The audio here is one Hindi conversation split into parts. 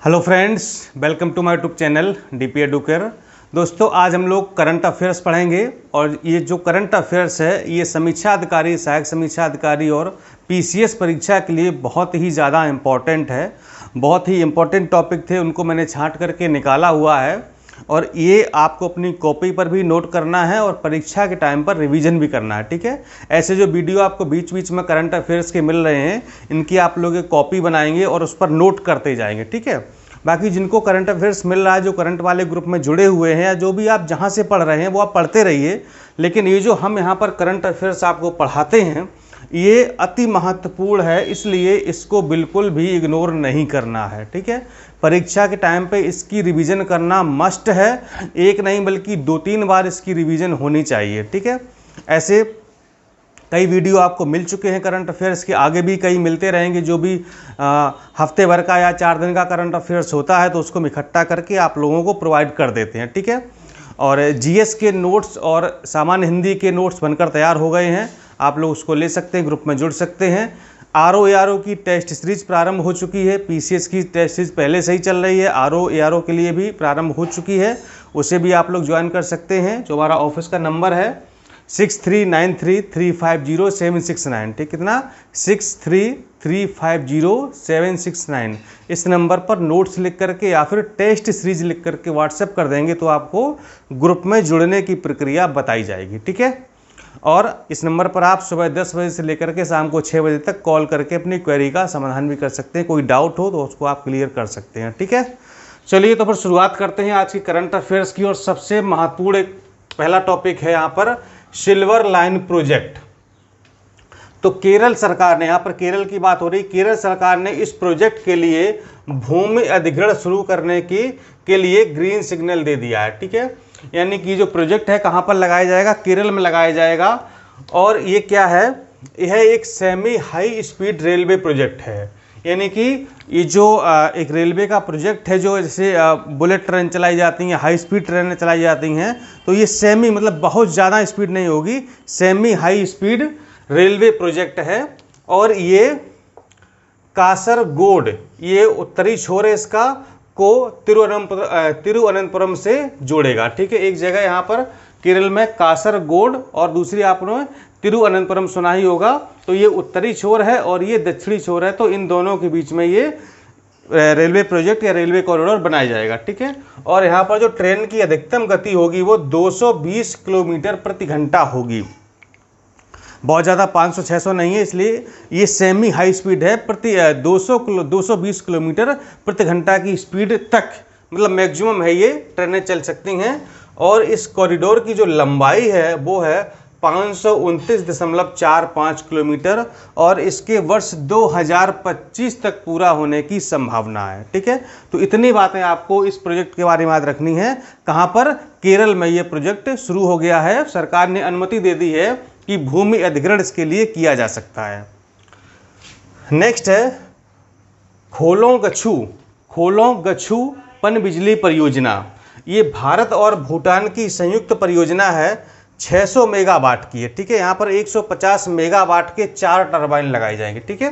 Hello friends, welcome to my YouTube channel DP Educare. दोस्तों, आज हम लोग करंट अफेयर्स पढ़ेंगे और ये जो करंट अफेयर्स है ये समीक्षा अधिकारी, सहायक समीक्षा अधिकारी और पीसीएस परीक्षा के लिए बहुत ही ज़्यादा इम्पॉर्टेंट है। बहुत ही इम्पॉर्टेंट टॉपिक थे, उनको मैंने छांट करके निकाला हुआ है और ये आपको अपनी कॉपी पर भी नोट करना है और परीक्षा के टाइम पर रिवीजन भी करना है। ठीक है, ऐसे जो वीडियो आपको बीच बीच में करंट अफेयर्स के मिल रहे हैं, इनकी आप लोग एक कॉपी बनाएंगे और उस पर नोट करते जाएंगे। ठीक है, बाकी जिनको करंट अफेयर्स मिल रहा है, जो करंट वाले ग्रुप में जुड़े हुए हैं या जो भी आप जहाँ से पढ़ रहे हैं वो आप पढ़ते रहिए, लेकिन ये जो हम यहाँ पर करंट अफेयर्स आपको पढ़ाते हैं ये अति महत्वपूर्ण है, इसलिए इसको बिल्कुल भी इग्नोर नहीं करना है। ठीक है, परीक्षा के टाइम पे इसकी रिवीजन करना मस्ट है। एक नहीं बल्कि 2-3 बार इसकी रिवीजन होनी चाहिए। ठीक है, ऐसे कई वीडियो आपको मिल चुके हैं करंट अफेयर्स के, आगे भी कई मिलते रहेंगे। जो भी हफ्ते भर का या 4 दिन का करंट अफेयर्स होता है तो उसको हम इकट्ठा करके आप लोगों को प्रोवाइड कर देते हैं। ठीक है, और जीएस के नोट्स और सामान्य हिंदी के नोट्स बनकर तैयार हो गए हैं, आप लोग उसको ले सकते हैं, ग्रुप में जुड़ सकते हैं। आरओ एआरओ की टेस्ट सीरीज प्रारंभ हो चुकी है, पीसीएस की टेस्ट सीरीज पहले से ही चल रही है, आरओ एआरओ के लिए भी प्रारंभ हो चुकी है, उसे भी आप लोग ज्वाइन कर सकते हैं। जो हमारा ऑफिस का नंबर है 6393350769। ठीक, कितना 63350769। इस नंबर पर नोट्स लिख करके या फिर टेस्ट सीरीज लिख करके व्हाट्सएप कर देंगे तो आपको ग्रुप में जुड़ने की प्रक्रिया बताई जाएगी। ठीक है, और इस नंबर पर आप सुबह 10 बजे से लेकर के शाम को 6 बजे तक कॉल करके अपनी क्वेरी का समाधान भी कर सकते हैं। कोई डाउट हो तो उसको आप क्लियर कर सकते हैं। ठीक है, चलिए तो फिर शुरुआत करते हैं आज की करंट अफेयर्स की। और सबसे महत्वपूर्ण एक पहला टॉपिक है यहाँ पर सिल्वर लाइन प्रोजेक्ट। तो केरल सरकार ने, यहाँ पर केरल की बात हो रही, केरल सरकार ने इस प्रोजेक्ट के लिए भूमि अधिग्रहण शुरू करने के लिए ग्रीन सिग्नल दे दिया है। ठीक है, यानी कि जो प्रोजेक्ट है कहाँ पर लगाया जाएगा, केरल में लगाया जाएगा। और ये क्या है, यह एक semi high speed railway project है। यानी कि ये जो एक रेलवे का प्रोजेक्ट है, जो जैसे बुलेट ट्रेन चलाई जाती हैं, हाई स्पीड ट्रेनें चलाई जाती हैं, तो ये सेमी मतलब बहुत ज़्यादा स्पीड नहीं होगी, semi high speed railway project है। और ये कासरगोड, ये उत्तरी छोर है इसका, को तिरुवनंतपुरम से जोड़ेगा। ठीक है, एक जगह यहाँ पर केरल में कासरगोड और दूसरी आपने तिरुवनंतपुरम सुना ही होगा। तो ये उत्तरी छोर है और ये दक्षिणी छोर है, तो इन दोनों के बीच में ये रेलवे प्रोजेक्ट या रेलवे कॉरिडोर बनाया जाएगा। ठीक है, और यहाँ पर जो ट्रेन की अधिकतम गति होगी वो 220 किलोमीटर प्रति घंटा होगी, बहुत ज़्यादा 500-600 नहीं है, इसलिए ये सेमी हाई स्पीड है। 220 किलोमीटर प्रति घंटा की स्पीड तक मतलब मैक्सिमम है, ये ट्रेनें चल सकती हैं। और इस कॉरिडोर की जो लंबाई है वो है 529.45 किलोमीटर और इसके वर्ष 2025 तक पूरा होने की संभावना है। ठीक है, तो इतनी बातें आपको इस प्रोजेक्ट के बारे में याद रखनी है। कहाँ पर, केरल में ये प्रोजेक्ट शुरू हो गया है, सरकार ने अनुमति दे दी है कि भूमि अधिग्रहण इसके लिए किया जा सकता है। नेक्स्ट है खोलों गछु पनबिजली परियोजना। ये भारत और भूटान की संयुक्त परियोजना है, 600 मेगावाट की है। ठीक है, यहाँ पर 150 मेगावाट के 4 टरबाइन लगाए जाएंगे। ठीक है,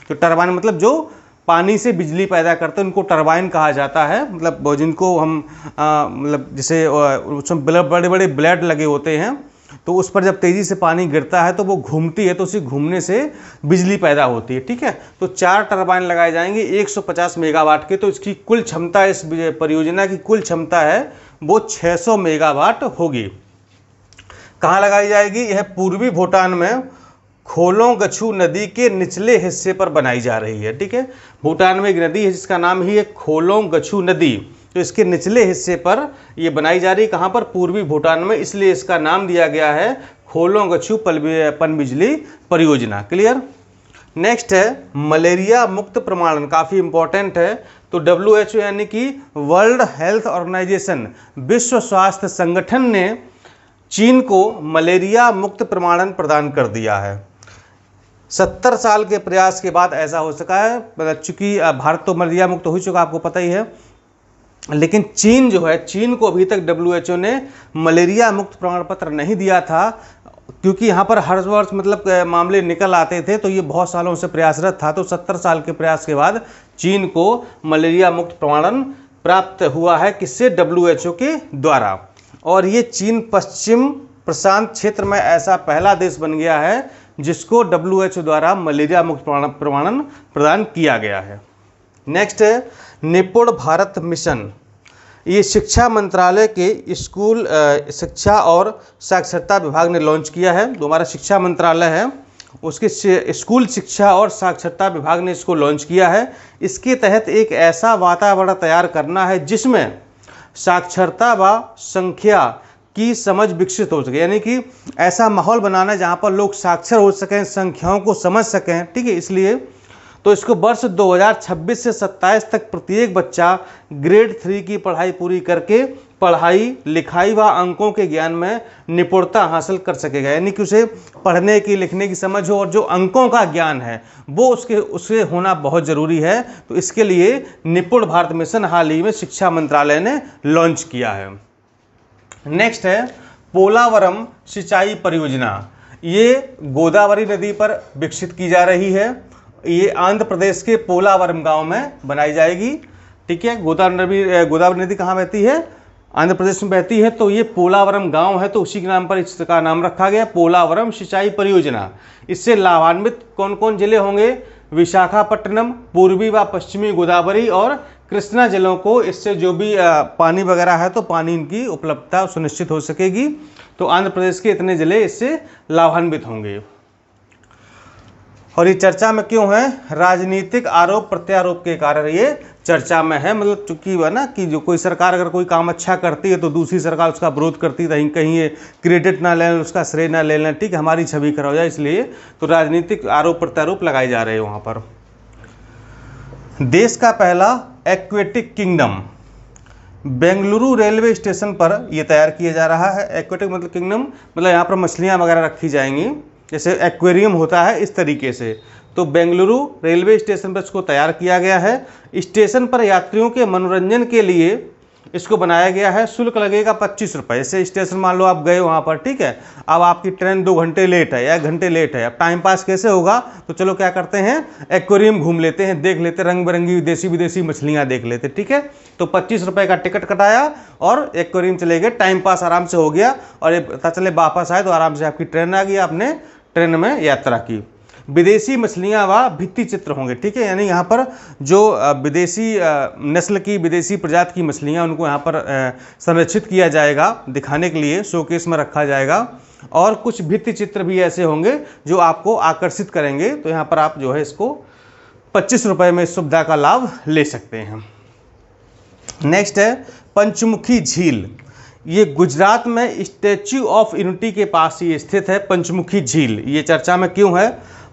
तो टरबाइन मतलब जो पानी से बिजली पैदा करते हैं उनको टरबाइन कहा जाता है। मतलब जिनको हम मतलब जैसे उसमें बड़े बड़े ब्लेड लगे होते हैं, तो उस पर जब तेज़ी से पानी गिरता है तो वो घूमती है, तो उसी घूमने से बिजली पैदा होती है। ठीक है, तो 4 टरबाइन लगाए जाएंगे 150 मेगावाट के। तो इसकी कुल क्षमता, इस परियोजना की कुल क्षमता है वो 600 मेगावाट होगी। कहाँ लगाई जाएगी, यह पूर्वी भूटान में खोलों गछु नदी के निचले हिस्से पर बनाई जा रही है। ठीक है, भूटान में एक नदी है जिसका नाम ही है खोलों गछु नदी, तो इसके निचले हिस्से पर ये बनाई जा रही है। कहाँ पर, पूर्वी भूटान में, इसलिए इसका नाम दिया गया है खोलों गछु पनबिजली परियोजना। क्लियर। नेक्स्ट है मलेरिया मुक्त प्रमाणन, काफ़ी इंपॉर्टेंट है। तो WHO यानी कि वर्ल्ड हेल्थ ऑर्गेनाइजेशन, विश्व स्वास्थ्य संगठन ने चीन को मलेरिया मुक्त प्रमाणन प्रदान कर दिया है। 70 साल के प्रयास के बाद ऐसा हो सका है। चूँकि भारत तो मलेरिया मुक्त हो चुका, आपको पता ही है, लेकिन चीन जो है, चीन को अभी तक WHO ने मलेरिया मुक्त प्रमाण पत्र नहीं दिया था। क्योंकि यहाँ पर हर वर्ष मतलब मामले निकल आते थे, तो ये बहुत सालों से प्रयासरत था। तो 70 साल के प्रयास के बाद चीन को मलेरिया मुक्त प्रमाणन प्राप्त हुआ है, किससे? WHO के द्वारा। और ये चीन पश्चिम प्रशांत क्षेत्र में ऐसा पहला देश बन गया है जिसको WHO द्वारा मलेरिया मुक्त प्रमाणन प्रदान किया गया है। नेक्स्ट है निपुण भारत मिशन। ये शिक्षा मंत्रालय के स्कूल शिक्षा और साक्षरता विभाग ने लॉन्च किया है। जो हमारा शिक्षा मंत्रालय है उसके स्कूल शिक्षा और साक्षरता विभाग ने इसको लॉन्च किया है। इसके तहत एक ऐसा वातावरण तैयार करना है जिसमें साक्षरता व संख्या की समझ विकसित हो सके, यानी कि ऐसा माहौल बनाना है जहाँ पर लोग साक्षर हो सकें, संख्याओं को समझ सकें, ठीक है। इसलिए तो इसको वर्ष 2026 से 27 तक प्रत्येक बच्चा ग्रेड 3 की पढ़ाई पूरी करके पढ़ाई लिखाई व अंकों के ज्ञान में निपुणता हासिल कर सकेगा, यानी कि उसे पढ़ने की लिखने की समझ हो और जो अंकों का ज्ञान है वो उससे होना बहुत ज़रूरी है। तो इसके लिए निपुण भारत मिशन हाल ही में शिक्षा मंत्रालय ने लॉन्च किया है। नेक्स्ट है पोलावरम सिंचाई परियोजना। ये गोदावरी नदी पर विकसित की जा रही है। ये आंध्र प्रदेश के पोलावरम गांव में बनाई जाएगी, ठीक है। गोदावरी नदी कहाँ बहती है? आंध्र प्रदेश में बहती है। तो ये पोलावरम गांव है, तो उसी के नाम पर इसका नाम रखा गया पोलावरम सिंचाई परियोजना। इससे लाभान्वित कौन कौन जिले होंगे? विशाखापट्टनम, पूर्वी व पश्चिमी गोदावरी और कृष्णा जिलों को इससे जो भी पानी वगैरह है तो पानी इनकी उपलब्धता सुनिश्चित हो सकेगी। तो आंध्र प्रदेश के इतने जिले इससे लाभान्वित होंगे। और ये चर्चा में क्यों है? राजनीतिक आरोप प्रत्यारोप के कारण ये चर्चा में है। मतलब चूंकि है ना कि जो कोई सरकार अगर कोई काम अच्छा करती है तो दूसरी सरकार उसका विरोध करती है, कहीं ये क्रेडिट ना लें, उसका श्रेय ना ले लें, ठीक है, हमारी छवि खराब हो जाए, इसलिए तो राजनीतिक आरोप प्रत्यारोप लगाए जा रहे हैं वहाँ पर। देश का पहला aquatic kingdom Bengaluru railway station पर यह तैयार किया जा रहा है। एक्वेटिक मतलब किंगडम, मतलब यहाँ पर मछलियाँ वगैरह रखी जाएंगी, जैसे एक्वेरियम होता है इस तरीके से। तो बेंगलुरु रेलवे स्टेशन पर इसको तैयार किया गया है। स्टेशन पर यात्रियों के मनोरंजन के लिए इसको बनाया गया है। शुल्क लगेगा 25 रुपये। जैसे स्टेशन मान लो आप गए वहाँ पर, ठीक है, अब आपकी ट्रेन 2 घंटे लेट है या 1 घंटे लेट है, अब टाइम पास कैसे होगा? तो चलो क्या करते हैं, एक्वेरियम घूम लेते हैं, देख लेते, रंग बिरंगी देसी विदेशी मछलियाँ देख लेते, ठीक है। तो 25 रुपये का टिकट कटाया और एक्वेरियम चले गए, टाइम पास आराम से हो गया। और ये पता चले वापस आए तो आराम से आपकी ट्रेन आ गई, आपने ट्रेन में यात्रा की। विदेशी मछलियाँ व भित्ति चित्र होंगे, ठीक है, यानी यहाँ पर जो विदेशी नस्ल की विदेशी प्रजाति की मछलियाँ उनको यहाँ पर संरक्षित किया जाएगा, दिखाने के लिए शोकेस में रखा जाएगा। और कुछ भित्ति चित्र भी ऐसे होंगे जो आपको आकर्षित करेंगे। तो यहाँ पर आप जो है इसको 25 रुपये में इस सुविधा का लाभ ले सकते हैं। नेक्स्ट है पंचमुखी झील। ये गुजरात में स्टैच्यू ऑफ यूनिटी के पास ही स्थित है पंचमुखी झील। ये चर्चा में क्यों है?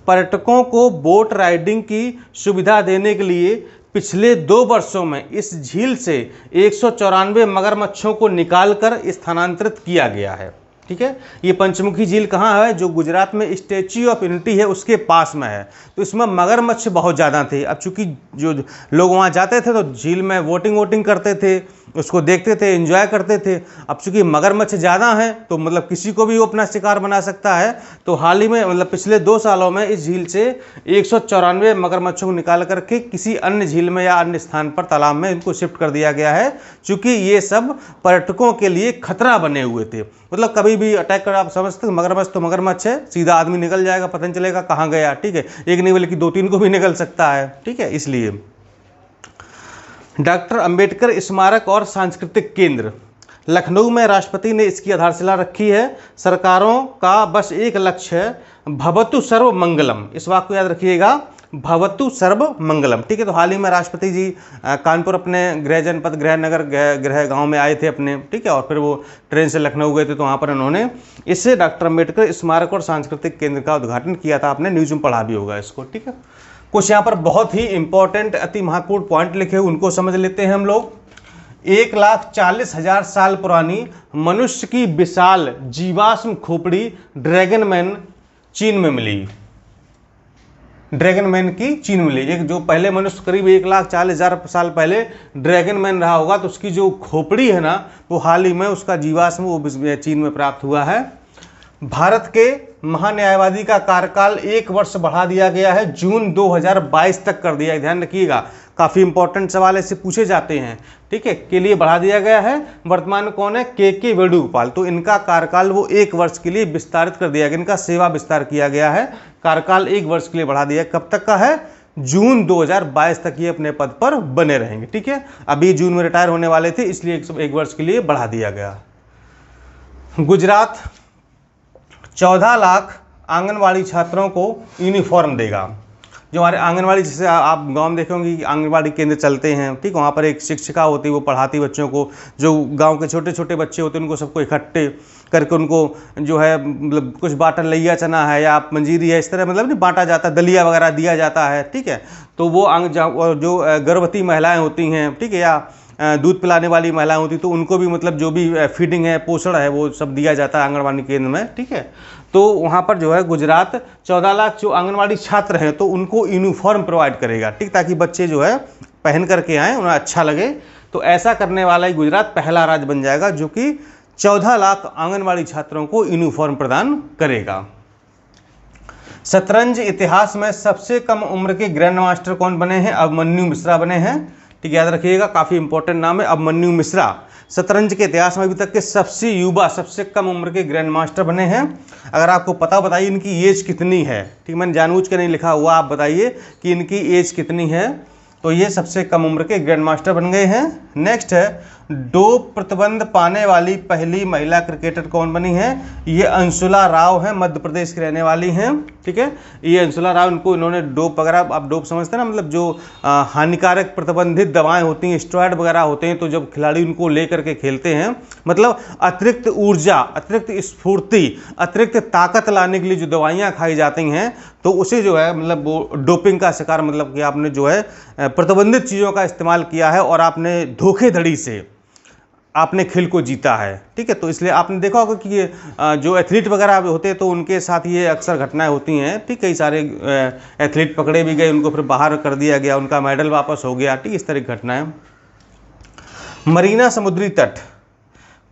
पर्यटकों को बोट राइडिंग की सुविधा देने के लिए पिछले 2 वर्षों में इस झील से 194 मगरमच्छों को निकालकर स्थानांतरित किया गया है, ठीक है। ये पंचमुखी झील कहाँ है? जो गुजरात में स्टैच्यू ऑफ यूनिटी है उसके पास में है। तो इसमें मगरमच्छ बहुत ज़्यादा थे। अब चूंकि जो लोग वहाँ जाते थे तो झील में वोटिंग करते थे, उसको देखते थे, एंजॉय करते थे। अब चूंकि मगरमच्छ ज़्यादा हैं तो मतलब किसी को भी वो अपना शिकार बना सकता है। तो हाल ही में मतलब पिछले 2 सालों में इस झील से 194 मगरमच्छों को निकाल करके किसी अन्य झील में या अन्य स्थान पर तालाब में इनको शिफ्ट कर दिया गया है, चूँकि ये सब पर्यटकों के लिए खतरा बने हुए थे। मतलब कभी भी अटैक कर, आप समझते हैं मगरमच्छ तो मगरमच्छ है, सीधा आदमी निकल जाएगा, पता नहीं चलेगा कहाँ गया, ठीक है। एक नहीं बल्कि 2-3 को भी निकल सकता है, ठीक है। इसलिए डॉक्टर अंबेडकर स्मारक और सांस्कृतिक केंद्र लखनऊ में राष्ट्रपति ने इसकी आधारशिला रखी है। सरकारों का बस एक लक्ष्य है, भवतु सर्व मंगलम। इस बात को याद रखिएगा, भवतु सर्व मंगलम, ठीक है। तो हाल ही में राष्ट्रपति जी कानपुर अपने गृह जनपद गृह गांव में आए थे अपने, ठीक है, और फिर वो ट्रेन से लखनऊ गए थे तो वहाँ पर उन्होंने इससे डॉक्टर अंबेडकर स्मारक और सांस्कृतिक केंद्र का उद्घाटन किया था। आपने न्यूज़ में पढ़ा भी होगा इसको, ठीक है। कुछ यहाँ पर बहुत ही इंपॉर्टेंट अति महत्वपूर्ण पॉइंट लिखे हुए उनको समझ लेते हैं हम लोग। 1,40,000 साल पुरानी मनुष्य की विशाल जीवाश्म खोपड़ी ड्रैगन मैन चीन में मिली। ड्रैगन मैन की चीन में मिली। जो पहले मनुष्य करीब 1,40,000 साल पहले ड्रैगन मैन रहा होगा, तो उसकी जो खोपड़ी है ना, वो हाल ही में उसका जीवाश्म वो चीन में प्राप्त हुआ है। भारत के महान्यायवादी का कार्यकाल 1 वर्ष बढ़ा दिया गया है, जून 2022 तक कर दिया है। ध्यान रखिएगा, काफ़ी इंपॉर्टेंट सवाल ऐसे पूछे जाते हैं, ठीक है, के लिए बढ़ा दिया गया है। वर्तमान में कौन है? के वेणुगोपाल। तो इनका कार्यकाल वो 1 वर्ष के लिए विस्तारित कर दिया गया, इनका सेवा विस्तार किया गया है, कार्यकाल 1 वर्ष के लिए बढ़ा दिया। कब तक का है? जून 2022 तक ये अपने पद पर बने रहेंगे, ठीक है। अभी जून में रिटायर होने वाले थे, इसलिए 1 वर्ष के लिए बढ़ा दिया गया। गुजरात 14 लाख आंगनवाड़ी छात्रों को यूनिफॉर्म देगा। जो हमारे आंगनवाड़ी, जैसे आप गांव में देखे होंगे कि आंगनवाड़ी केंद्र चलते हैं, ठीक, वहाँ पर एक शिक्षिका होती है, वो पढ़ाती बच्चों को। जो गांव के छोटे छोटे बच्चे होते हैं उनको सबको इकट्ठे करके उनको जो है मतलब कुछ बाटा, लैया चना है या मंजीरी है, इस तरह मतलब नहीं बांटा जाता है, दलिया वगैरह दिया जाता है, ठीक है। तो वो जो गर्भवती महिलाएँ होती हैं, ठीक है, या दूध पिलाने वाली महिलाएं होती, तो उनको भी मतलब जो भी फीडिंग है, पोषण है, वो सब दिया जाता है आंगनवाड़ी केंद्र में, ठीक है। तो वहाँ पर जो है गुजरात 14 लाख जो आंगनवाड़ी छात्र हैं तो उनको यूनिफॉर्म प्रोवाइड करेगा, ठीक, ताकि बच्चे जो है पहन करके आएँ, उन्हें अच्छा लगे। तो ऐसा करने वाला ही गुजरात पहला राज्य बन जाएगा जो कि 14 लाख आंगनवाड़ी छात्रों को यूनिफॉर्म प्रदान करेगा। शतरंज इतिहास में सबसे कम उम्र के ग्रैंड मास्टर कौन बने हैं? अभिमन्यु मिश्रा बने हैं, ठीक, याद रखिएगा, काफ़ी इंपॉर्टेंट नाम है अभिमन्यु मिश्रा। शतरंज के इतिहास में अभी तक के सबसे युवा, सबसे कम उम्र के ग्रैंड मास्टर बने हैं। अगर आपको पता, बताइए इनकी एज कितनी है, ठीक, मैंने जानबूझ के नहीं लिखा हुआ, आप बताइए कि इनकी एज कितनी है। तो ये सबसे कम उम्र के ग्रैंड मास्टर बन गए हैं। नेक्स्ट है, डोप प्रतिबंध पाने वाली पहली महिला क्रिकेटर कौन बनी है? ये अंशुला राव है, मध्य प्रदेश की रहने वाली हैं, ठीक है। ये अंशुला राव, इन्होंने डोप वगैरह, आप डोप समझते हैं ना, मतलब जो हानिकारक प्रतिबंधित दवाएं होती हैं, स्टेरॉइड वगैरह होते हैं, तो जब खिलाड़ी उनको ले करके खेलते हैं, मतलब अतिरिक्त ऊर्जा, अतिरिक्त स्फूर्ति, अतिरिक्त ताकत लाने के लिए जो दवाइयाँ खाई जाती हैं, तो उसे जो है मतलब वो डोपिंग का शिकार, मतलब कि आपने जो है प्रतिबंधित चीज़ों का इस्तेमाल किया है और आपने धोखेधड़ी से आपने खेल को जीता है, ठीक है। तो इसलिए आपने देखा होगा कि ये जो एथलीट वगैरह होते हैं तो उनके साथ ये अक्सर घटनाएं होती हैं, ठीक। कई सारे एथलीट पकड़े भी गए, उनको फिर बाहर कर दिया गया, उनका मेडल वापस हो गया, ठीक, इस तरह की घटनाएं। मरीना समुद्री तट,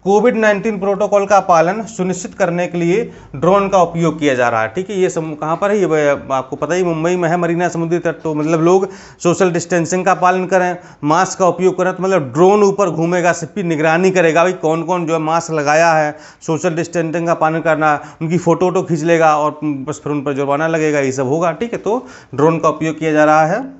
कोविड-19 प्रोटोकॉल का पालन सुनिश्चित करने के लिए ड्रोन का उपयोग किया जा रहा है, ठीक है। ये सब कहाँ पर है? ये आपको पता ही, मुंबई में है मरीना समुद्री तट। तो मतलब लोग सोशल डिस्टेंसिंग का पालन करें, मास्क का उपयोग करें, तो मतलब ड्रोन ऊपर घूमेगा, सबकी निगरानी करेगा, भाई कौन कौन जो है मास्क लगाया है, सोशल डिस्टेंसिंग का पालन करना, उनकी फ़ोटो वोटो खींच लेगा और बस फिर उन पर जुर्माना लगेगा, ये सब होगा, ठीक है। तो ड्रोन का उपयोग किया जा रहा है।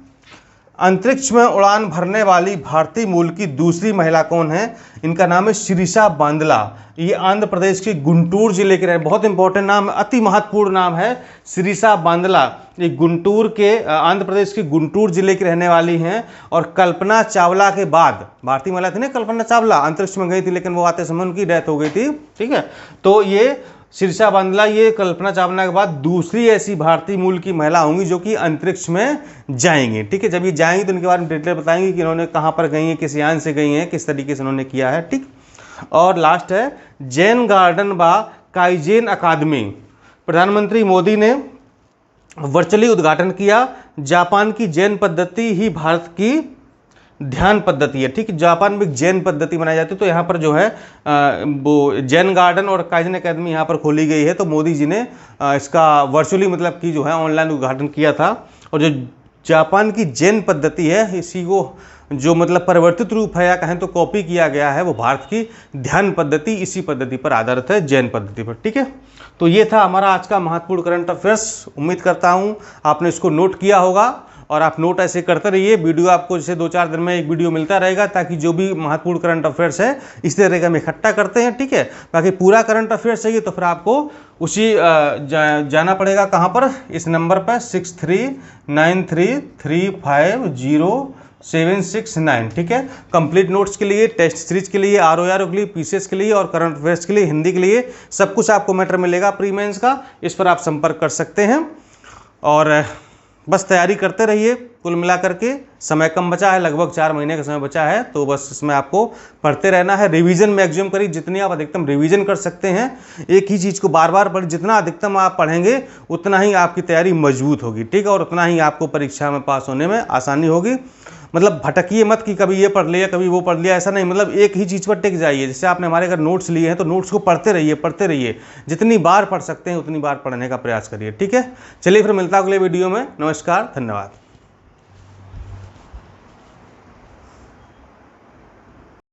अंतरिक्ष में उड़ान भरने वाली भारतीय मूल की दूसरी महिला कौन है? इनका नाम है शिरीषा बांदला। ये आंध्र प्रदेश के गुंटूर जिले के, बहुत इंपॉर्टेंट नाम, अति महत्वपूर्ण नाम है शिरीषा बांदला। ये गुंटूर के, आंध्र प्रदेश के गुंटूर जिले की रहने वाली हैं। और कल्पना चावला के बाद, भारतीय महिला थी ना कल्पना चावला, अंतरिक्ष में गई थी, लेकिन वो आते समय उनकी डेथ हो गई थी, ठीक है। तो ये शिरीषा बांदला, ये कल्पना चावला के बाद दूसरी ऐसी भारतीय मूल की महिला होंगी जो कि अंतरिक्ष में जाएंगी, ठीक है। जब ये जाएंगी तो उनके बारे में डिटेल बताएंगे कि इन्होंने कहाँ पर गई हैं, किस यान से गई हैं, किस तरीके से उन्होंने किया है, ठीक। और लास्ट है जैन गार्डन बा काइजेन अकादमी, प्रधानमंत्री मोदी ने वर्चुअली उद्घाटन किया। जापान की जैन पद्धति ही भारत की ध्यान पद्धति है, ठीक है। जापान में जैन पद्धति बनाई जाती है, तो यहाँ पर जो है वो जैन गार्डन और काइजन अकेडमी यहाँ पर खोली गई है। तो मोदी जी ने इसका वर्चुअली मतलब कि जो है ऑनलाइन उद्घाटन किया था। और जो जापान की जैन पद्धति है, इसी को जो मतलब परिवर्तित रूप है या कहें तो कॉपी किया गया है, वो भारत की ध्यान पद्धति, इसी पद्धति पर आधारित है, जैन पद्धति पर, ठीक है। तो ये था हमारा आज का महत्वपूर्ण करंट अफेयर्स। उम्मीद करता हूँ आपने इसको नोट किया होगा और आप नोट ऐसे करते रहिए। वीडियो आपको जैसे 2-4 दिन में एक वीडियो मिलता रहेगा, ताकि जो भी महत्वपूर्ण करंट अफेयर्स है इस तरह का हम इकट्ठा करते हैं, ठीक है। बाकी पूरा करंट अफेयर्स चाहिए तो फिर आपको उसी जाना पड़ेगा कहाँ पर, इस नंबर पर 6393350769, ठीक है। कंप्लीट नोट्स के लिए, टेस्ट सीरीज के लिए, ROR के लिए, PCS के लिए और करंट अफेयर्स के लिए, हिंदी के लिए, सब कुछ आपको मैटर मिलेगा प्री मेंस का। इस पर आप संपर्क कर सकते हैं और बस तैयारी करते रहिए। कुल मिला करके समय कम बचा है, लगभग 4 महीने का समय बचा है, तो बस इसमें आपको पढ़ते रहना है। रिवीजन मैक्सिमम करिए, जितनी आप अधिकतम रिवीजन कर सकते हैं। एक ही चीज़ को बार बार पढ़, जितना अधिकतम आप पढ़ेंगे उतना ही आपकी तैयारी मजबूत होगी, ठीक है, और उतना ही आपको परीक्षा में पास होने में आसानी होगी। मतलब भटकिए मत कि कभी ये पढ़ लिया कभी वो पढ़ लिया, ऐसा नहीं, मतलब एक ही चीज़ पर टिक जाइए। जैसे आपने हमारे अगर नोट्स लिए हैं तो नोट्स को पढ़ते रहिए, जितनी बार पढ़ सकते हैं उतनी बार पढ़ने का प्रयास करिए। ठीक है, चलिए फिर मिलता है अगले वीडियो में। नमस्कार, धन्यवाद।